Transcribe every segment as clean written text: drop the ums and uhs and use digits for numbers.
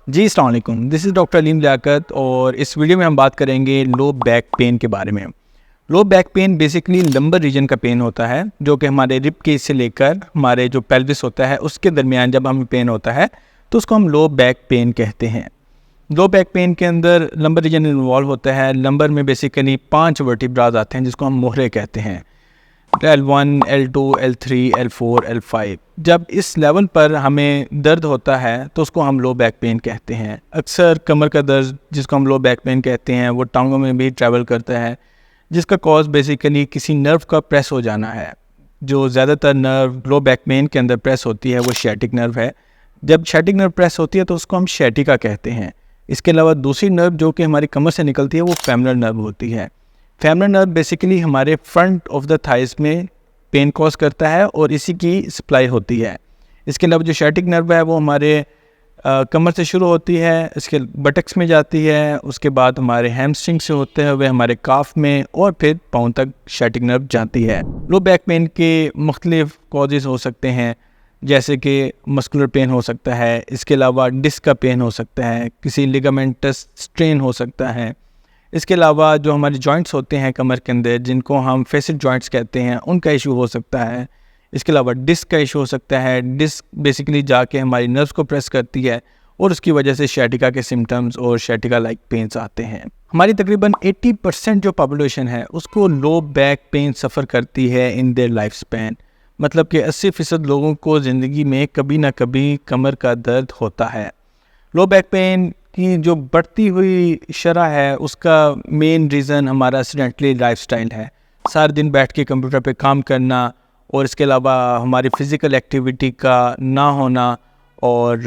जी, अस्सलाम वालेकुम। This is doctor Aleem Liaquat और इस वीडियो में हम बात करेंगे लो बैक पेन के बारे में। Low back pain basically lumbar region का पेन होता है, जो कि हमारे रिब केज से लेकर हमारे जो पेल्विस होता है उसके दरमियान जब हमें पेन होता है तो उसको हम लो बैक पेन कहते हैं। लो बैक पेन के अंदर लंबर रीजन इन्वॉल्व होता है। लंबर में बेसिकली 5 वर्टिब्राज आते हैं जिसको हम मोहरे कहते हैं। L1, L2, L3, L4, L5। जब इस लेवल पर हमें दर्द होता है तो उसको हम लो बैक पेन कहते हैं। अक्सर कमर का दर्द जिसको हम लो बैक पेन कहते हैं वो टांगों में भी ट्रैवल करता है, जिसका कॉज बेसिकली किसी नर्व का प्रेस हो जाना है। जो ज़्यादातर नर्व लो बैक पेन के अंदर प्रेस होती है वो शैटिक नर्व है। जब शैटिक नर्व प्रेस होती है तो उसको हम शैटिका कहते हैं। इसके अलावा दूसरी नर्व जो कि हमारी कमर से निकलती है वो फेमरल नर्व होती है। फेमरल नर्व बेसिकली हमारे फ्रंट ऑफ द थाइस में पेन कॉज करता है और इसी की सप्लाई होती है। इसके अलावा जो शैटिक नर्व है वो हमारे कमर से शुरू होती है, इसके बटक्स में जाती है, उसके बाद हमारे हैमस्ट्रिंग से होते हैं वे हमारे काफ में और फिर पाँव तक शैटिक नर्व जाती है। लो बैक पेन के मुख्तलिफ कॉजेज़ हो सकते हैं, जैसे कि मस्कुलर पेन हो सकता है, इसके अलावा डिस्क का पेन हो सकता है, किसी लिगामेंटस स्ट्रेन हो सकता है। इसके अलावा जो हमारे जॉइंट्स होते हैं कमर के अंदर जिनको हम फेसिड जॉइंट्स कहते हैं उनका इशू हो सकता है। इसके अलावा डिस्क का इशू हो सकता है। डिस्क बेसिकली जाके हमारी नर्व्स को प्रेस करती है और उसकी वजह से शैटिका के सिम्टम्स और शैटिका लाइक पेन्स आते हैं। हमारी तकरीबन 80% जो पॉपुलेशन है उसको लो बैक पेन सफ़र करती है इन देयर लाइफ स्पैन। मतलब कि 80% लोगों को ज़िंदगी में कभी ना कभी कमर का दर्द होता है। लो बैक पेन की जो बढ़ती हुई शरह है उसका मेन रीज़न हमारा सेडेंटरी लाइफस्टाइल है। सारा दिन बैठ के कंप्यूटर पे काम करना और इसके अलावा हमारी फ़िज़िकल एक्टिविटी का ना होना और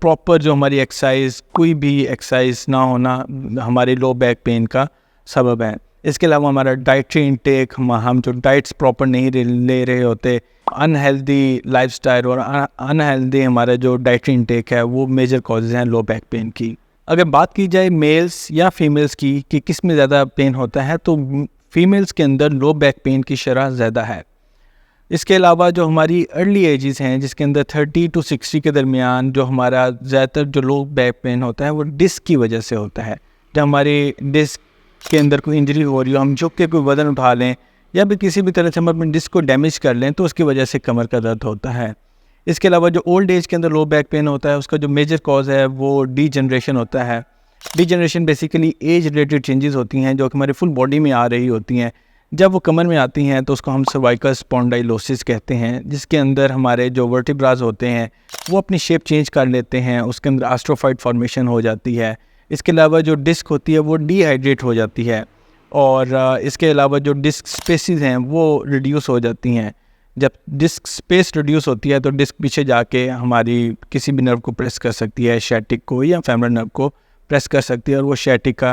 प्रॉपर जो हमारी एक्सरसाइज कोई भी एक्सरसाइज ना होना हमारे लो बैक पेन का सबब है। इसके अलावा हमारा डाइटरी इंटेक हम जो डाइट्स प्रॉपर नहीं ले रहे होते, अनहेल्दी लाइफस्टाइल और अनहेल्दी हमारा जो डाइटरी इंटेक है वो मेजर कॉजेज़ हैं लो बैक पेन की। अगर बात की जाए मेल्स या फीमेल्स की कि किस में ज़्यादा पेन होता है तो फीमेल्स के अंदर लो बैक पेन की शरह ज़्यादा है। इसके अलावा जो हमारी अर्ली एजेस हैं जिसके अंदर 30 to 60 के दरमियान जो हमारा ज़्यादातर जो लो बैक पेन होता है वो डिस्क की वजह से होता है। जब हमारी डिस्क के अंदर कोई इंजरी हो रही हो, हम झुक के कोई वज़न उठा लें या भी किसी भी तरह से हम अपनी डिस्क को डैमेज कर लें तो उसकी वजह से कमर का दर्द होता है। इसके अलावा जो ओल्ड एज के अंदर लो बैक पेन होता है उसका जो मेजर कॉज है वो डीजनरेशन होता है। Degeneration basically age related changes होती हैं जो कि हमारी फुल बॉडी में आ रही होती हैं। जब वो कमर में आती हैं तो उसको हम सर्वाइकल स्पॉन्डाइलोसिस कहते हैं, जिसके अंदर हमारे जो वर्टिब्राज होते हैं वो अपनी शेप चेंज कर लेते हैं, उसके अंदर एस्ट्रोफाइट फॉर्मेशन हो जाती है। इसके अलावा जो डिस्क होती है वो डिहाइड्रेट हो जाती है और इसके अलावा जो डिस्क स्पेसिस हैं वो रिड्यूस हो जाती हैं। जब डिस्क स्पेस रिड्यूस होती है तो डिस्क पीछे जाके हमारी किसी भी नर्व को प्रेस कर सकती है, शैटिक को या फेमरल नर्व को प्रेस कर सकती है और वो शैटिका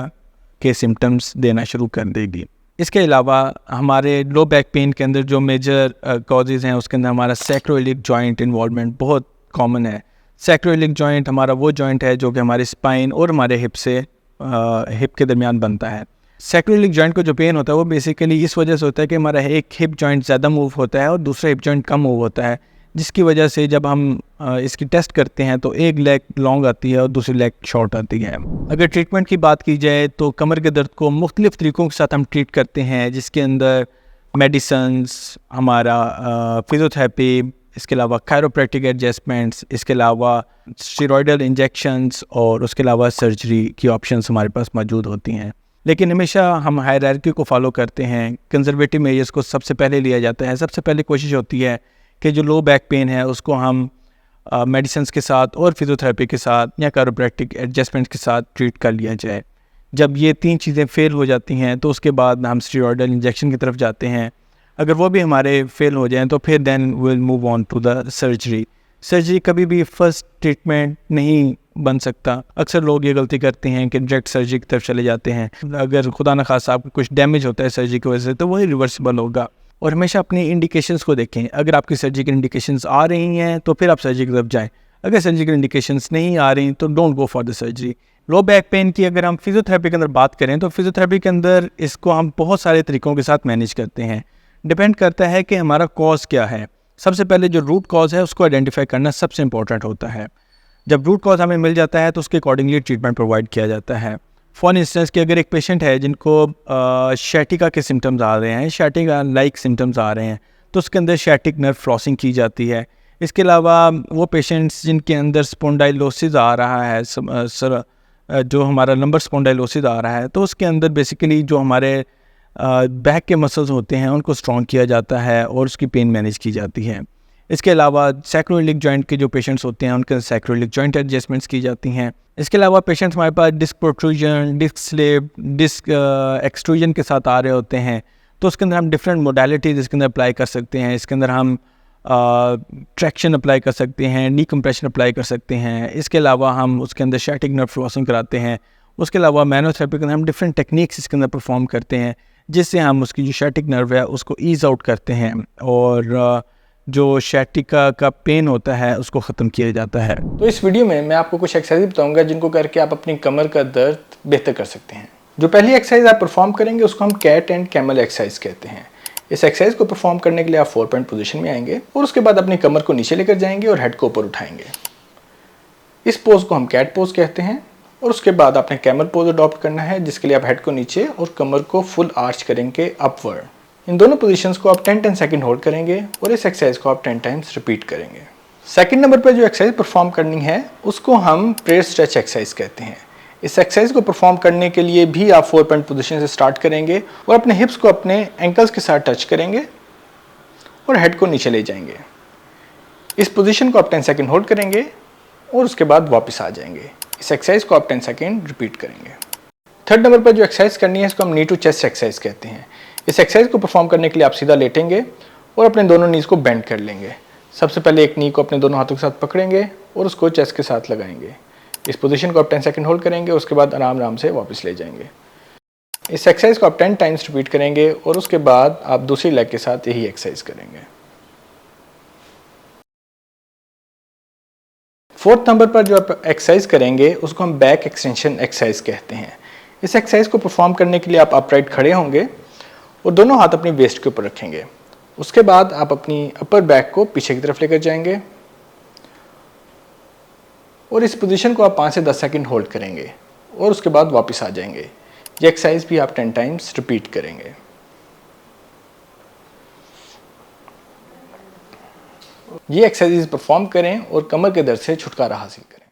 के सिम्टम्स देना शुरू कर देगी। इसके अलावा हमारे लो बैक पेन के अंदर जो मेजर कॉजेज़ हैं उसके अंदर हमारा सैक्रोइलिक जॉइंट इन्वॉल्वमेंट बहुत कॉमन है। सैक्रोइलिक जॉइंट हमारा वो जॉइंट है जो कि हमारे स्पाइन और हमारे हिप के दरमियान बनता है। सैक्रोइलिक जॉइंट को जो पेन होता है वो बेसिकली इस वजह से होता है कि हमारा एक हिप जॉइंट ज़्यादा मूव होता है और दूसरा हिप जॉइंट कम मूव होता है, जिसकी वजह से जब हम इसकी टेस्ट करते हैं तो एक लेग लॉन्ग आती है और दूसरी लेग शॉर्ट आती है। अगर ट्रीटमेंट की बात की जाए तो कमर के दर्द को मुख्तलिफ़ तरीक़ों के साथ हम ट्रीट करते हैं, जिसके अंदर मेडिसन्स, हमारा फिजियोथेरेपी, इसके अलावा कायरोप्रैक्टिक एडजस्टमेंट्स, इसके अलावा स्टेरॉयडल इंजेक्शंस और उसके अलावा सर्जरी की ऑप्शंस हमारे पास मौजूद होती हैं। लेकिन हमेशा हम हायरार्की को फॉलो करते हैं। कंजर्वेटिव मेजर्स को सबसे पहले लिया जाता है। सबसे पहले कोशिश होती है कि जो लो बैक पेन है उसको हम मेडिसिन्स के साथ और फिजियोथेरेपी के साथ या कायरोप्रैक्टिक एडजस्टमेंट के साथ ट्रीट कर लिया जाए। जब ये 3 चीज़ें फेल हो जाती हैं तो उसके बाद हम स्टेरॉयडल इंजेक्शन की तरफ जाते हैं। अगर वो भी हमारे फेल हो जाएं तो फिर then will move on to the surgery. Surgery कभी भी फर्स्ट ट्रीटमेंट नहीं बन सकता। अक्सर लोग ये गलती करते हैं कि डायरेक्ट सर्जरी की तरफ चले जाते हैं। अगर खुदा न खास्ता आपको कुछ डैमेज होता है सर्जरी की वजह से तो वही रिवर्सिबल होगा। और हमेशा अपनी इंडिकेशंस को देखें। अगर आपकी सर्जिकल इंडिकेशंस आ रही हैं तो फिर आप सर्जरी की तरफ जाएँ। अगर सर्जिकल इंडिकेशंस नहीं आ रही तो don't go for the surgery. Low back pain की अगर हम फिजियोथेरेपी के अंदर बात करें तो फिजियोथेरेपी के अंदर इसको हम बहुत सारे तरीक़ों के साथ मैनेज करते हैं। डिपेंड करता है कि हमारा कॉज क्या है। सबसे पहले जो रूट कॉज है उसको आइडेंटिफाई करना सबसे इम्पोर्टेंट होता है। जब रूट कॉज हमें मिल जाता है तो उसके अकॉर्डिंगली ट्रीटमेंट प्रोवाइड किया जाता है। फॉर इंस्टेंस कि अगर एक पेशेंट है जिनको शैटिका के सिम्टम्स आ रहे हैं, शैटिका लाइक सिम्टम्स आ रहे हैं, तो उसके अंदर शैटिक नर्व फ्लॉसिंग की जाती है। इसके अलावा वो पेशेंट्स जिनके अंदर स्पॉन्डाइलोसिस आ रहा है, जो हमारा लंबर स्पॉन्डाइलोसिस आ रहा है, तो उसके अंदर बेसिकली जो हमारे बैक के मसल्स होते हैं उनको स्ट्रॉन्ग किया जाता है और उसकी पेन मैनेज की जाती है। इसके अलावा सैक्रोइलिक जॉइंट के जो पेशेंट्स होते हैं उनके सैक्रोइलिक जॉइंट एडजस्टमेंट्स की जाती हैं। इसके अलावा पेशेंट्स हमारे पास disc protrusion, disc slip, disc extrusion के साथ आ रहे होते हैं, तो उसके अंदर हम डिफरेंट मोडालिटीज़ इसके अंदर अप्लाई कर सकते हैं। इसके अंदर हम ट्रैक्शन अप्लाई कर सकते हैं, नी कंप्रेशन अप्लाई कर सकते हैं। इसके अलावा हम उसके अंदर शैटिक नर्व फ्लॉसिंग कराते हैं। उसके अलावा मैनोथेरेपी के अंदर हम डिफरेंट टेक्निक्स इसके अंदर परफॉर्म करते हैं, जिससे हम उसकी जो शैटिक नर्व है उसको ईज़ आउट करते हैं और जो शैटिका का पेन होता है उसको ख़त्म किया जाता है। तो इस वीडियो में मैं आपको कुछ एक्सरसाइज बताऊंगा जिनको करके आप अपनी कमर का दर्द बेहतर कर सकते हैं। जो पहली एक्सरसाइज आप परफॉर्म करेंगे उसको हम कैट एंड कैमल एक्सरसाइज कहते हैं। इस एक्सरसाइज को परफॉर्म करने के लिए आप 4 पॉइंट पोजीशन में आएंगे और उसके बाद अपनी कमर को नीचे लेकर जाएंगे और हेड को ऊपर उठाएंगे। इस पोज को हम कैट पोज कहते हैं। और उसके बाद आपने कैमल पोज अडॉप्ट करना है, जिसके लिए आप हेड को नीचे और कमर को फुल आर्च करेंगे अपवर्ड। इन दोनों पोजीशंस को आप 10-10 सेकंड होल्ड करेंगे और इस एक्सरसाइज को आप 10 टाइम्स रिपीट करेंगे। सेकंड नंबर पर जो एक्सरसाइज परफॉर्म करनी है उसको हम प्रेयर स्ट्रेच एक्सरसाइज कहते हैं। इस एक्सरसाइज को परफॉर्म करने के लिए भी आप 4 पॉइंट पोजीशन से स्टार्ट करेंगे और अपने हिप्स को अपने एंकल्स के साथ टच करेंगे और हेड को नीचे ले जाएंगे। इस पोजीशन को आप 10 सेकंड होल्ड करेंगे और उसके बाद वापस आ जाएंगे। इस एक्सरसाइज को आप 10 सेकंड रिपीट करेंगे। थर्ड नंबर पर जो एक्सरसाइज करनी है इसको हम नी टू चेस्ट एक्सरसाइज कहते हैं। इस एक्सरसाइज को परफॉर्म करने के लिए आप सीधा लेटेंगे और अपने दोनों नीज को बेंड कर लेंगे। सबसे पहले एक नी को अपने दोनों हाथों के साथ पकड़ेंगे और उसको चेस्ट के साथ लगाएंगे। इस पोजीशन को आप 10 सेकंड होल्ड करेंगे, उसके बाद आराम आराम से वापस ले जाएंगे। इस एक्सरसाइज को आप 10 टाइम्स रिपीट करेंगे और उसके बाद आप दूसरी लेग के साथ यही एक्सरसाइज करेंगे। फोर्थ नंबर पर जो आप एक्सरसाइज करेंगे उसको हम बैक एक्सटेंशन एक्सरसाइज कहते हैं। इस एक्सरसाइज को परफॉर्म करने के लिए आप अपराइट खड़े होंगे और दोनों हाथ अपनी वेस्ट के ऊपर रखेंगे। उसके बाद आप अपनी अपर बैक को पीछे की तरफ लेकर जाएंगे और इस पोजीशन को आप 5 से 10 सेकंड होल्ड करेंगे और उसके बाद वापस आ जाएंगे। ये एक्सरसाइज भी आप 10 टाइम्स रिपीट करेंगे। ये एक्सरसाइज परफॉर्म करें और कमर के दर्द से छुटकारा हासिल करें।